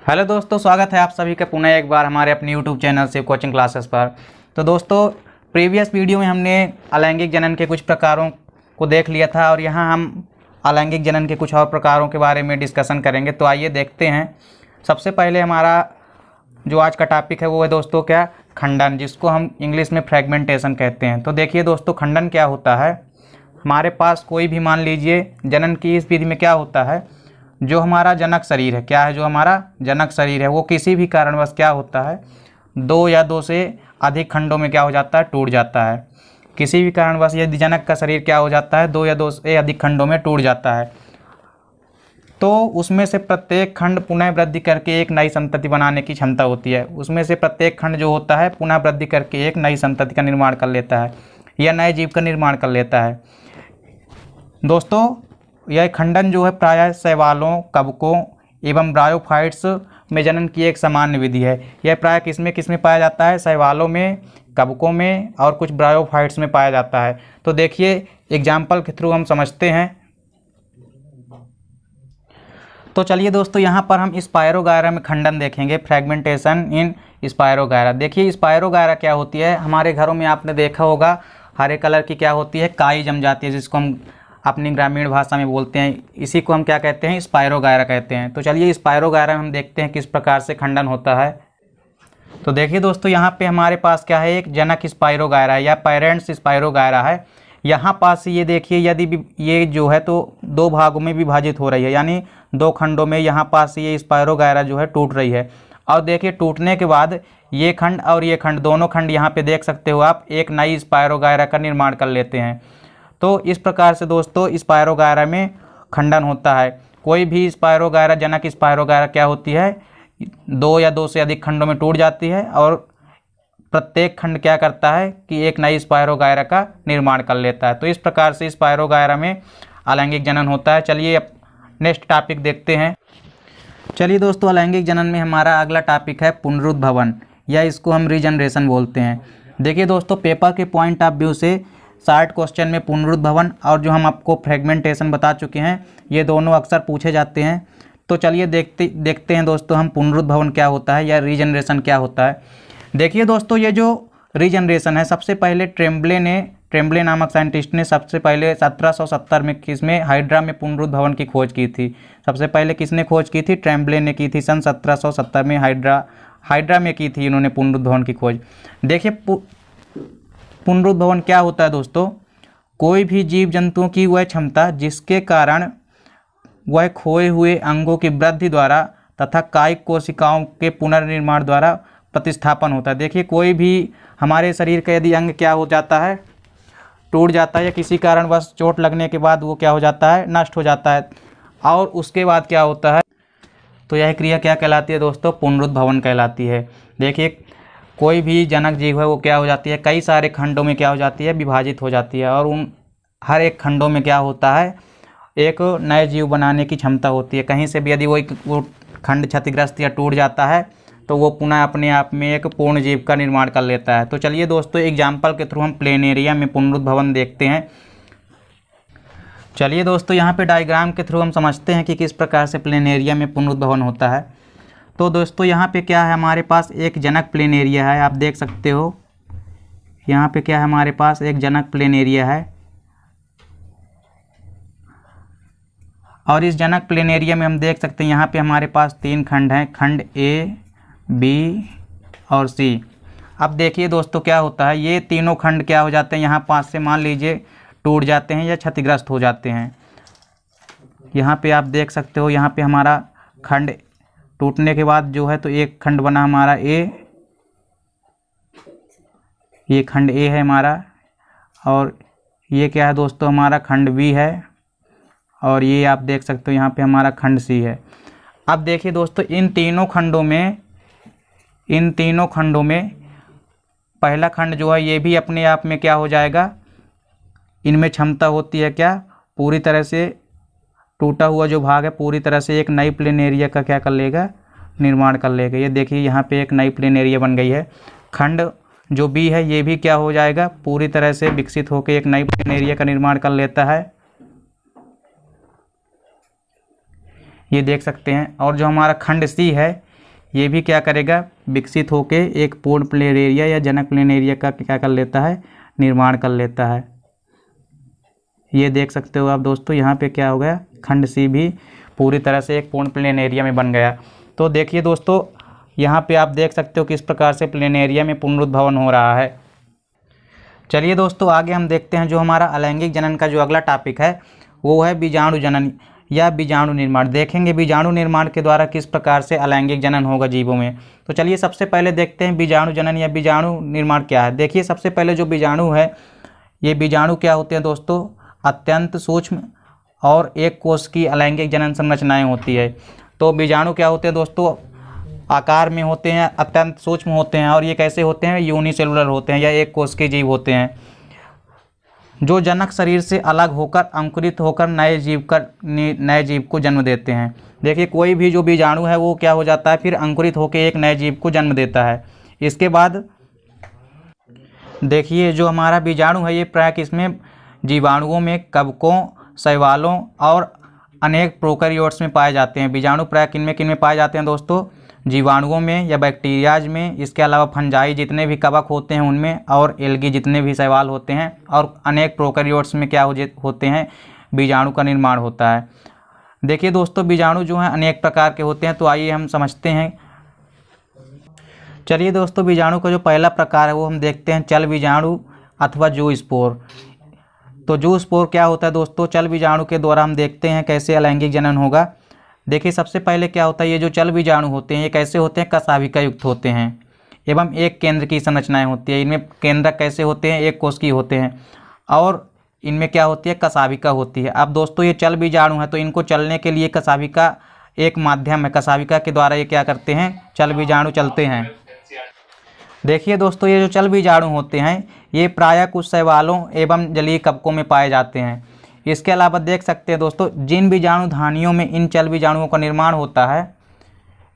Hello दोस्तों, स्वागत है आप सभी का पुनः एक बार हमारे अपने यूट्यूब चैनल से कोचिंग क्लासेस पर। तो दोस्तों, प्रीवियस वीडियो में हमने अलैंगिक जनन के कुछ प्रकारों को देख लिया था और यहाँ हम अलैंगिक जनन के कुछ और प्रकारों के बारे में डिस्कशन करेंगे। तो आइए देखते हैं। सबसे पहले हमारा जो आज का टॉपिक है वो है दोस्तों क्या, खंडन, जिसको हम इंग्लिश में फ्रेगमेंटेशन कहते हैं। तो देखिए दोस्तों, खंडन क्या होता है। हमारे पास कोई भी, मान लीजिए जनन की इस विधि में क्या होता है, जो हमारा जनक शरीर है, क्या है, जो हमारा जनक शरीर है वो किसी भी कारणवश क्या होता है, दो या दो से अधिक खंडों में क्या हो जाता है, टूट जाता है। किसी भी कारणवश यदि जनक का शरीर क्या हो जाता है, दो या दो से अधिक खंडों में टूट जाता है, तो उसमें से प्रत्येक खंड पुनः वृद्धि करके एक नई संतति बनाने की क्षमता होती है। उसमें से प्रत्येक खंड जो होता है पुनः वृद्धि करके एक नई संतति का निर्माण कर लेता है या नए जीव का निर्माण कर लेता है। दोस्तों, यह खंडन जो है प्रायः शैवालों, कवकों एवं ब्रायोफाइट्स में जनन की एक सामान्य विधि है। यह प्रायः किसमें पाया जाता है, शैवालों में, कवकों में और कुछ ब्रायोफाइट्स में पाया जाता है। तो देखिए एग्जाम्पल के थ्रू हम समझते हैं। तो चलिए दोस्तों, यहाँ पर हम स्पायरोगायरा में खंडन देखेंगे, फ्रेगमेंटेशन इन स्पायरोगायरा। देखिए स्पायरोगायरा क्या होती है, हमारे घरों में आपने देखा होगा हरे कलर की क्या होती है, काई जम जाती है, जिसको हम अपनी ग्रामीण भाषा में बोलते हैं। इसी को हम क्या कहते हैं, स्पायरोगायरा कहते हैं। तो चलिए स्पायरोगायरा में हम देखते हैं किस प्रकार से खंडन होता है। तो देखिए दोस्तों, यहाँ पे हमारे पास क्या है, एक जनक स्पायरोगायरा है या पेरेंट्स स्पायरोगायरा है। यहाँ पास ये देखिए, यदि ये जो है तो दो भागों में विभाजित हो रही है, यानी दो खंडों में यहाँ पास ये स्पायरोगायरा जो है टूट रही है। और देखिए टूटने के बाद ये खंड और ये खंड, दोनों खंड यहाँ पे देख सकते हो आप, एक नई स्पायरोगायरा का निर्माण कर लेते हैं। तो इस प्रकार से दोस्तों स्पायरोगायरा में खंडन होता है। कोई भी स्पायरोगायरा, जनक स्पायरोगायरा क्या होती है, दो या दो से अधिक खंडों में टूट जाती है और प्रत्येक खंड क्या करता है कि एक नई स्पायरोगायरा का निर्माण कर लेता है। तो इस प्रकार से स्पायरोगायरा में अलैंगिक जनन होता है। चलिए अब नेक्स्ट टॉपिक देखते हैं। चलिए दोस्तों, अलैंगिक जनन में हमारा अगला टॉपिक है पुनरुद्भवन, या इसको हम रीजनरेशन बोलते हैं। देखिए दोस्तों, पेपर के पॉइंट ऑफ व्यू से शार्ट क्वेश्चन में पुनरुद्भवन और जो हम आपको फ्रेगमेंटेशन बता चुके हैं, ये दोनों अक्सर पूछे जाते हैं। तो चलिए देखते हैं दोस्तों हम पुनरुद्भवन क्या होता है या रीजनरेशन क्या होता है। देखिए दोस्तों, ये जो रीजनरेशन है, सबसे पहले ट्रेम्बले नामक साइंटिस्ट ने सबसे पहले 1770 में किसमें, हाइड्रा में पुनरुद्भवन की खोज की थी। सबसे पहले किसने खोज की थी, ट्रेम्बले ने की थी, सन 1770 में हाइड्रा में की थी इन्होंने पुनरुद्भवन की खोज। देखिए पुनरुद्भवन क्या होता है दोस्तों, कोई भी जीव जंतुओं की वह क्षमता जिसके कारण वह खोए हुए अंगों की वृद्धि द्वारा तथा कायिक कोशिकाओं के पुनर्निर्माण द्वारा प्रतिस्थापन होता है। देखिए कोई भी हमारे शरीर का यदि अंग क्या हो जाता है, टूट जाता है या किसी कारणवश चोट लगने के बाद वो क्या हो जाता है, नष्ट हो जाता है, और उसके बाद क्या होता है, तो यह क्रिया क्या कहलाती है दोस्तों, पुनरुद्भवन कहलाती है। देखिए कोई भी जनक जीव है वो क्या हो जाती है, कई सारे खंडों में क्या हो जाती है, विभाजित हो जाती है, और उन हर एक खंडों में क्या होता है, एक नए जीव बनाने की क्षमता होती है। कहीं से भी यदि वो खंड क्षतिग्रस्त या टूट जाता है तो वो पुनः अपने आप में एक पूर्ण जीव का निर्माण कर लेता है। तो चलिए दोस्तों, एग्जाम्पल के थ्रू हम प्लेनेरिया में पुनरुद्भवन देखते हैं। चलिए दोस्तों, यहाँ पे डायग्राम के थ्रू हम समझते हैं कि किस प्रकार से प्लेनेरिया में पुनरुद्भवन होता है। तो दोस्तों यहाँ पे क्या है, हमारे पास एक जनक प्लेनेरिया है, आप देख सकते हो यहाँ पे क्या है, हमारे पास एक जनक प्लेनेरिया है। और इस जनक प्लेनेरिया में हम देख सकते हैं यहाँ पे हमारे पास तीन खंड हैं, खंड ए, बी और सी। अब देखिए दोस्तों क्या होता है, ये तीनों खंड क्या हो जाते हैं, यहाँ पास से मान लीजिए टूट जाते हैं या क्षतिग्रस्त हो जाते हैं। यहाँ पे आप देख सकते हो, यहाँ पे हमारा खंड टूटने के बाद जो है तो एक खंड बना हमारा ए, ये खंड ए है हमारा, और ये क्या है दोस्तों, हमारा खंड बी है, और ये आप देख सकते हो यहाँ पे हमारा खंड सी है। अब देखिए दोस्तों, इन तीनों खंडों में पहला खंड जो है ये भी अपने आप में क्या हो जाएगा, इनमें क्षमता होती है क्या, पूरी तरह से टूटा हुआ जो भाग है पूरी तरह से एक नई प्लेनेरिया का क्या कर लेगा, निर्माण कर लेगा। ये देखिए यहाँ पे एक नई प्लेनेरिया बन गई है। खंड जो बी है ये भी क्या हो जाएगा, पूरी तरह से विकसित होकर एक नई प्लेनेरिया का निर्माण कर लेता है, ये देख सकते हैं। और जो हमारा खंड सी है ये भी क्या करेगा, विकसित होके एक पूर्ण प्लेनेरिया या जनक प्लेनेरिया का क्या कर लेता है, निर्माण कर लेता है। ये देख सकते हो आप दोस्तों, यहाँ पे क्या हो गया, खंड सी भी पूरी तरह से एक पूर्ण प्लेनेरिया में बन गया। तो देखिए दोस्तों, यहाँ पे आप देख सकते हो किस प्रकार से प्लेनेरिया में पुनरुद्भवन हो रहा है। चलिए दोस्तों, आगे हम देखते हैं जो हमारा अलैंगिक जनन का जो अगला टॉपिक है वो है बीजाणु जनन या बीजाणु निर्माण। देखेंगे बीजाणु निर्माण के द्वारा किस प्रकार से अलैंगिक जनन होगा जीवों में। तो चलिए सबसे पहले देखते हैं बीजाणु जनन या बीजाणु निर्माण क्या है। देखिए सबसे पहले जो बीजाणु है, ये बीजाणु क्या होते हैं दोस्तों, अत्यंत सूक्ष्म और एक कोश की अलैंगिक जनन संरचनाएं होती है। तो बीजाणु क्या होते हैं दोस्तों, आकार में होते हैं, अत्यंत सूक्ष्म होते हैं और ये कैसे होते हैं, यूनिसेलुलर होते हैं या एक कोश के जीव होते हैं, जो जनक शरीर से अलग होकर अंकुरित होकर नए जीव को जन्म देते हैं। देखिए कोई भी जो बीजाणु है वो क्या हो जाता है, फिर अंकुरित होकर एक नए जीव को जन्म देता है। इसके बाद देखिए जो हमारा बीजाणु है ये प्राय किसमें, जीवाणुओं में, कवकों, शैवालों और अनेक प्रोकैरियोट्स में पाए जाते हैं। बीजाणु प्राय किन में पाए जाते हैं दोस्तों, जीवाणुओं में या बैक्टीरियाज में, इसके अलावा फंजाई जितने भी कवक होते हैं उनमें, और एल्गी जितने भी शैवाल होते हैं, और अनेक प्रोकैरियोट्स में क्या होते हैं, बीजाणु का निर्माण होता है। देखिए दोस्तों बीजाणु जो हैं अनेक प्रकार के होते हैं, तो आइए हम समझते हैं। चलिए दोस्तों, बीजाणु का जो पहला प्रकार है वो हम देखते हैं चल बीजाणु अथवा जूस्पोर। तो जूस्पोर क्या होता है दोस्तों, चल बीजाणु के द्वारा हम देखते हैं कैसे अलैंगिक जनन होगा। देखिए सबसे पहले क्या होता है, ये जो चल बीजाणु होते हैं ये कैसे होते हैं, कशाभिका युक्त होते हैं एवं एक केंद्र की संरचनाएं होती है। इनमें केंद्रक कैसे होते हैं, एक कोशिकीय होते हैं, और इनमें क्या होती है, कशाभिका होती है। अब दोस्तों ये चल बीजाणु है तो इनको चलने के लिए कशाभिका एक माध्यम है, कशाभिका के द्वारा ये क्या करते हैं, चल बीजाणु चलते हैं। देखिए दोस्तों, ये जो चल बीजाणु होते हैं ये प्रायः कुछ शैवालों एवं जलीय कवकों में पाए जाते हैं। इसके अलावा देख सकते हैं दोस्तों, जिन बीजाणुधानियों में इन चल बीजाणुओं का निर्माण होता है,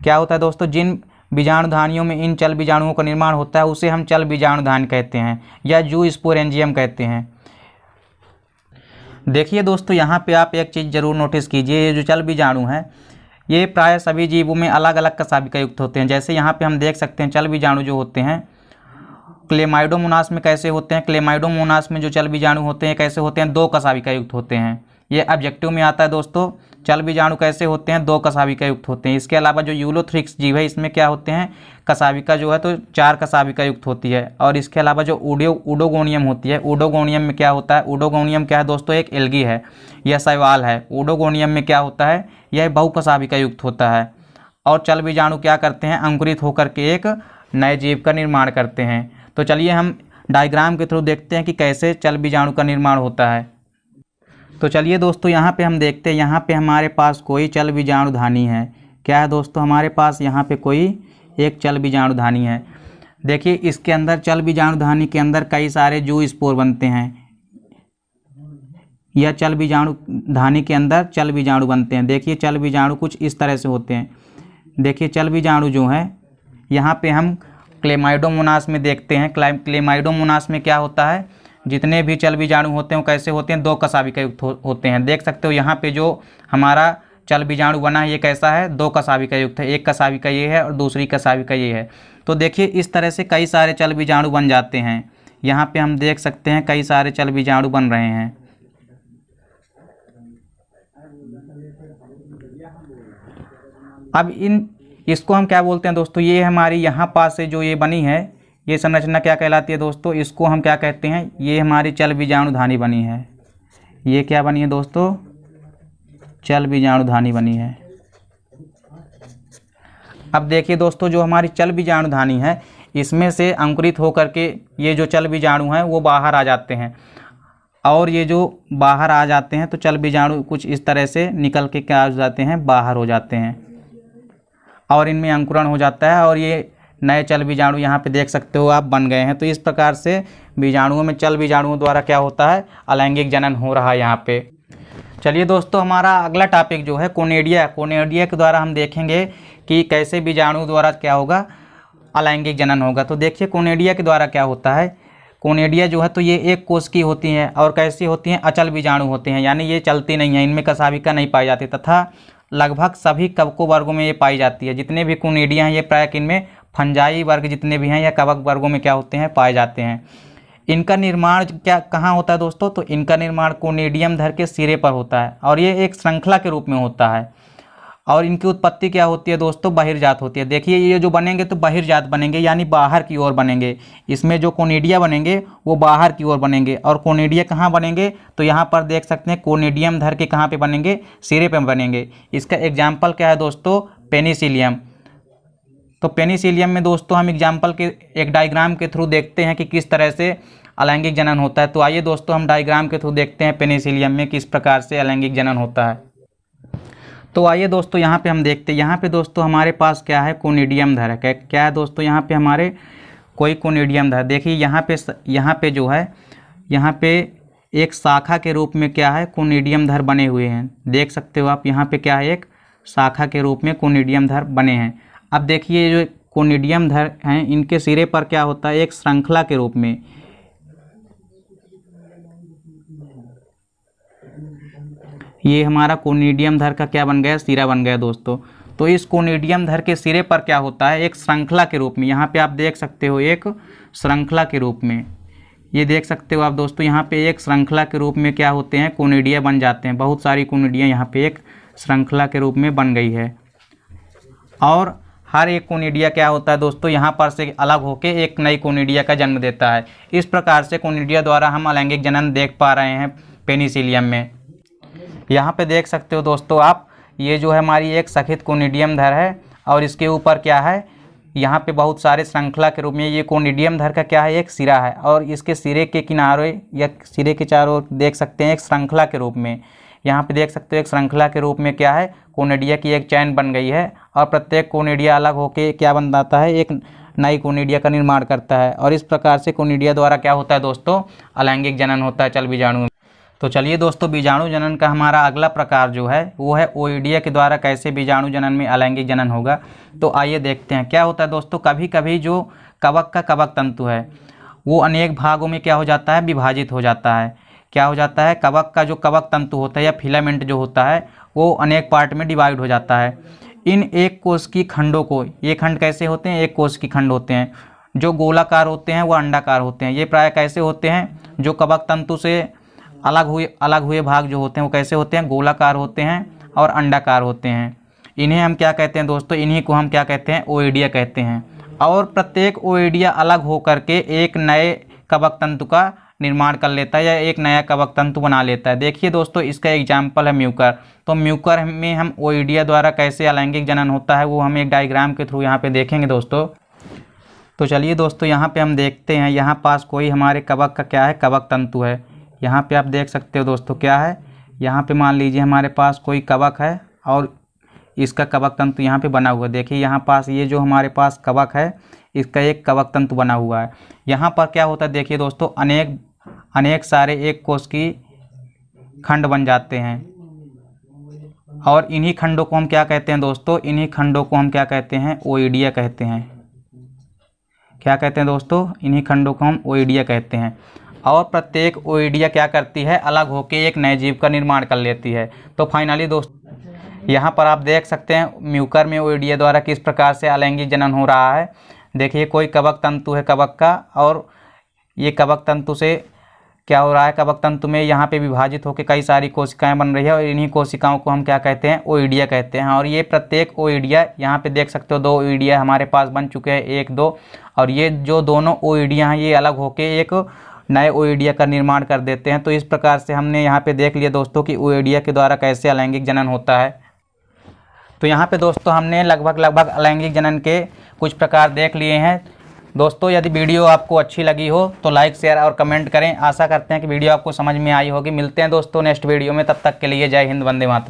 क्या होता है दोस्तों, जिन बीजाणुधानियों में इन चल बीजाणुओं का निर्माण होता है उसे हम चल बीजाणुधानी कहते हैं या जूस्पोरेंजियम कहते हैं। देखिए दोस्तों, यहाँ पे आप एक चीज़ जरूर नोटिस कीजिए, ये जो चल बीजाणु हैं ये प्राय सभी जीवों में अलग अलग कशाभिका युक्त होते हैं। जैसे यहाँ पे हम देख सकते हैं चल बीजाणु जो होते हैं क्लेमाइडोमोनास में कैसे होते हैं, क्लेमाइडोमोनास में जो चल बीजाणु होते हैं कैसे होते हैं, दो कशाभिका युक्त होते हैं। ये ऑब्जेक्टिव में आता है दोस्तों, चल बीजाणु कैसे होते हैं, दो कशाभिका युक्त होते हैं। इसके अलावा जो यूलोथ्रिक्स जीव है इसमें क्या होते हैं, कशाभिका जो है तो 4 कशाभिका युक्त होती है। और इसके अलावा जो ऊडोगोनियम होती है, ऊडोगोनियम में क्या होता है, ऊडोगोनियम क्या है दोस्तों, एक एल्गी है, यह शैवाल है। ऊडोगोनियम में क्या होता है, यह बहुकशाभिका युक्त होता है। और चल बीजाणु क्या करते हैं, अंकुरित होकर के एक नए जीव का निर्माण करते हैं। तो चलिए हम डायग्राम के थ्रू देखते हैं कि कैसे चल बीजाणु का निर्माण होता है। तो चलिए दोस्तों, यहाँ पे हम देखते हैं, यहाँ पे हमारे पास कोई चल बीजाणुधानी है। क्या है दोस्तों, हमारे पास यहाँ पे कोई एक चल बीजाणुधानी है। देखिए इसके अंदर चल बीजाणुधानी के अंदर कई सारे जूस्पोर बनते हैं, या चल बीजाणुधानी के अंदर चल बीजाणु बनते हैं। देखिए चल बीजाणु कुछ इस तरह से होते हैं। देखिए चल बीजाणु जो है यहाँ पे हम क्लेमाइडोमोनास में देखते हैं। क्लेमाइडोमोनास में क्या होता है, जितने भी चल बीजाणु होते हैं वो कैसे होते हैं, दो कशाभिका युक्त होते हैं। देख सकते हो यहाँ पे जो हमारा चल बीजाणु बना है ये कैसा है, दो कशाभिका युक्त है। एक कशाभिका ये है और दूसरी कशाभिका ये है। तो देखिए इस तरह से कई सारे चल बीजाणु बन जाते हैं। यहाँ पे हम देख सकते हैं कई सारे चल बीजाणु बन रहे हैं। अब इसको हम क्या बोलते हैं दोस्तों, ये हमारी यहाँ पास से जो ये बनी है ये संरचना क्या कहलाती है दोस्तों, इसको हम क्या कहते हैं, ये हमारी चल बीजाणुधानी बनी है। ये क्या बनी है दोस्तों, चल बीजाणुधानी बनी है। अब देखिए दोस्तों, जो हमारी चल बीजाणुधानी है इसमें से अंकुरित होकर के ये जो चल बीजाणु हैं वो बाहर आ जाते हैं। और ये जो बाहर आ जाते हैं तो चल बीजाणु कुछ इस तरह से निकल के क्या हो जाते हैं, बाहर हो जाते हैं और इनमें अंकुरण हो जाता है और ये नए चल बीजाणु यहाँ पे देख सकते हो आप बन गए हैं। तो इस प्रकार से बीजाणुओं में चल बीजाणुओं द्वारा क्या होता है, अलैंगिक जनन हो रहा है यहाँ पे। चलिए दोस्तों, हमारा अगला टॉपिक जो है कोनेडिया के द्वारा हम देखेंगे कि कैसे बीजाणु द्वारा क्या होगा, अलैंगिक जनन होगा। तो देखिए कोनेडिया के द्वारा क्या होता है, कोनेडिया जो है तो ये एक कोश की होती हैं और कैसी होती हैं, अचल बीजाणु होते हैं, यानी ये चलती नहीं है, इनमें कशाभिका नहीं पाई जाती तथा लगभग सभी कवकों वर्गों में ये पाई जाती है। जितने भी कोनिडिया हैं ये प्रायः इनमें फंजाई वर्ग जितने भी हैं या कवक वर्गों में क्या होते हैं, पाए जाते हैं। इनका निर्माण क्या कहाँ होता है दोस्तों, तो इनका निर्माण कोनिडियम धर के सिरे पर होता है और ये एक श्रृंखला के रूप में होता है। और इनकी उत्पत्ति क्या होती है दोस्तों, बहिर्जात होती है। देखिए ये जो बनेंगे तो बहिर्जात बनेंगे यानी बाहर की ओर बनेंगे। इसमें जो कोनिडिया बनेंगे वो बाहर की ओर बनेंगे। और कोनिडिया कहाँ बनेंगे, तो यहाँ पर देख सकते हैं कोनिडियम धर के कहाँ पे बनेंगे, सिरे पे बनेंगे। इसका एग्जाम्पल क्या है दोस्तों, पेनिसिलियम। तो पेनिसिलियम में दोस्तों हम एग्जाम्पल के एक डायग्राम के थ्रू देखते हैं कि किस तरह से अलैंगिक जनन होता है। तो आइए दोस्तों हम डायग्राम के थ्रू देखते हैं पेनिसिलियम में किस प्रकार से अलैंगिक जनन होता है। तो आइए दोस्तों यहाँ पे हम देखते हैं। यहाँ पे दोस्तों हमारे पास क्या है, कोनिडियम धर है। क्या है दोस्तों, यहाँ पे हमारे कोई कोनिडियम धर। देखिए यहाँ पे जो है, यहाँ पे एक शाखा के रूप में क्या है, कोनिडियम धर बने हुए हैं। देख सकते हो आप, यहाँ पे क्या है, एक शाखा के रूप में कोनिडियम धर बने हैं। अब देखिए जो कोनिडियम धर हैं इनके सिरे पर क्या होता है, एक श्रृंखला के रूप में। ये हमारा कोनिडियम धर का क्या बन गया, सिरा बन गया दोस्तों। तो इस कोनिडियम धर के सिरे पर क्या होता है, एक श्रृंखला के रूप में। यहाँ पे आप देख सकते हो एक श्रृंखला के रूप में, ये देख सकते हो आप दोस्तों, यहाँ पे एक श्रृंखला के रूप में क्या होते हैं, कोनिडिया बन जाते हैं। बहुत सारी कोनिडिया यहाँ पे एक श्रृंखला के रूप में बन गई है। और हर एक कोनिडिया क्या होता है दोस्तों, यहाँ पर से अलग होकर एक नई कोनिडिया का जन्म देता है। इस प्रकार से कोनिडिया द्वारा हम अलैंगिक जनन देख पा रहे हैं पेनिसिलियम में। यहाँ पे देख सकते हो दोस्तों आप, ये जो है हमारी एक सखित कोनिडियम धर है और इसके ऊपर क्या है, यहाँ पे बहुत सारे श्रृंखला के रूप में ये कोनिडियम धर का क्या है, एक सिरा है। और इसके सिरे के किनारे या सिरे के चारों ओर देख सकते हैं एक श्रृंखला के रूप में। यहाँ पे देख सकते हो एक श्रृंखला के रूप में क्या है, कोनिडिया की एक चैन बन गई है। और प्रत्येक कोनिडिया अलग होके क्या बन जाता है, एक नई कोनिडिया का निर्माण करता है। और इस प्रकार से कोनिडिया द्वारा क्या होता है दोस्तों, अलैंगिक जनन होता है चल बीजाणु। तो चलिए दोस्तों, बीजाणु जनन का हमारा अगला प्रकार जो है वो है ओइडिया के द्वारा कैसे बीजाणु जनन में अलैंगिक जनन होगा। तो आइए देखते हैं क्या होता है दोस्तों। कभी कभी जो कवक का कवक तंतु है वो अनेक भागों में क्या हो जाता है, विभाजित हो जाता है। क्या हो जाता है, कवक का जो कवक तंतु होता है या फिलामेंट जो होता है वो अनेक पार्ट में डिवाइड हो जाता है। इन एक कोश की खंडों को, ये खंड कैसे होते हैं, एक कोश की खंड होते हैं। जो गोलाकार होते हैं वो अंडाकार होते हैं। ये प्राय कैसे होते हैं, जो कवक तंतु से अलग हुए भाग जो होते हैं वो कैसे होते हैं, गोलाकार होते हैं और अंडाकार होते हैं। इन्हें हम क्या कहते हैं दोस्तों, इन्हीं को हम क्या कहते हैं, ओइडिया कहते हैं। और प्रत्येक ओइडिया अलग होकर के एक नए कवक तंतु का निर्माण कर लेता है या एक नया कवक तंतु बना लेता है। देखिए दोस्तों, इसका एग्जाम्पल है म्यूकर। तो म्यूकर में हम ओइडिया द्वारा कैसे अलैंगिक जनन होता है वो हम एक डायग्राम के थ्रू यहाँ पे देखेंगे दोस्तों। तो चलिए दोस्तों, यहाँ पे हम देखते हैं, यहाँ पास कोई हमारे कवक का क्या है, कवक तंतु है। यहाँ पे आप देख सकते हो दोस्तों क्या है, यहाँ पे मान लीजिए हमारे पास कोई कवक है और इसका कवक तंतु यहाँ पे बना हुआ है। देखिए यहाँ पास ये जो हमारे पास कवक है इसका एक कवक तंतु बना हुआ है। यहाँ पर क्या होता है, देखिए दोस्तों, अनेक सारे एक कोश की खंड बन जाते हैं। और इन्हीं खंडों को हम क्या कहते हैं दोस्तों, इन्हीं खंडों को हम क्या कहते हैं, ओइडिया कहते हैं। क्या कहते हैं दोस्तों, इन्हीं खंडों को हम ओइडिया कहते हैं। और प्रत्येक ओइडिया क्या करती है, अलग होके एक नए जीव का निर्माण कर लेती है। तो फाइनली दोस्तों यहाँ पर आप देख सकते हैं म्यूकर में ओइडिया द्वारा किस प्रकार से अलैंगिक जनन हो रहा है। देखिए कोई कवक तंतु है कवक का, और ये कवक तंतु से क्या हो रहा है, कवक तंतु में यहाँ पे विभाजित होकर कई सारी कोशिकाएं बन रही है और इन्हीं कोशिकाओं को हम क्या कहते हैं, ओइडिया कहते हैं। और ये प्रत्येक ओइडिया, यहाँ पे देख सकते हो 2 ओइडिया हमारे पास बन चुके हैं, 1 2। और ये जो दोनों ओइडिया हैं ये अलग होके एक नए ओइडिया का निर्माण कर देते हैं। तो इस प्रकार से हमने यहाँ पे देख लिया दोस्तों कि ओइडिया के द्वारा कैसे अलैंगिक जनन होता है। तो यहाँ पे दोस्तों हमने लगभग अलैंगिक जनन के कुछ प्रकार देख लिए हैं। दोस्तों यदि वीडियो आपको अच्छी लगी हो तो लाइक शेयर और कमेंट करें। आशा करते हैं कि वीडियो आपको समझ में आई होगी। मिलते हैं दोस्तों नेक्स्ट वीडियो में, तब तक के लिए जय हिंद, वंदे मातरम।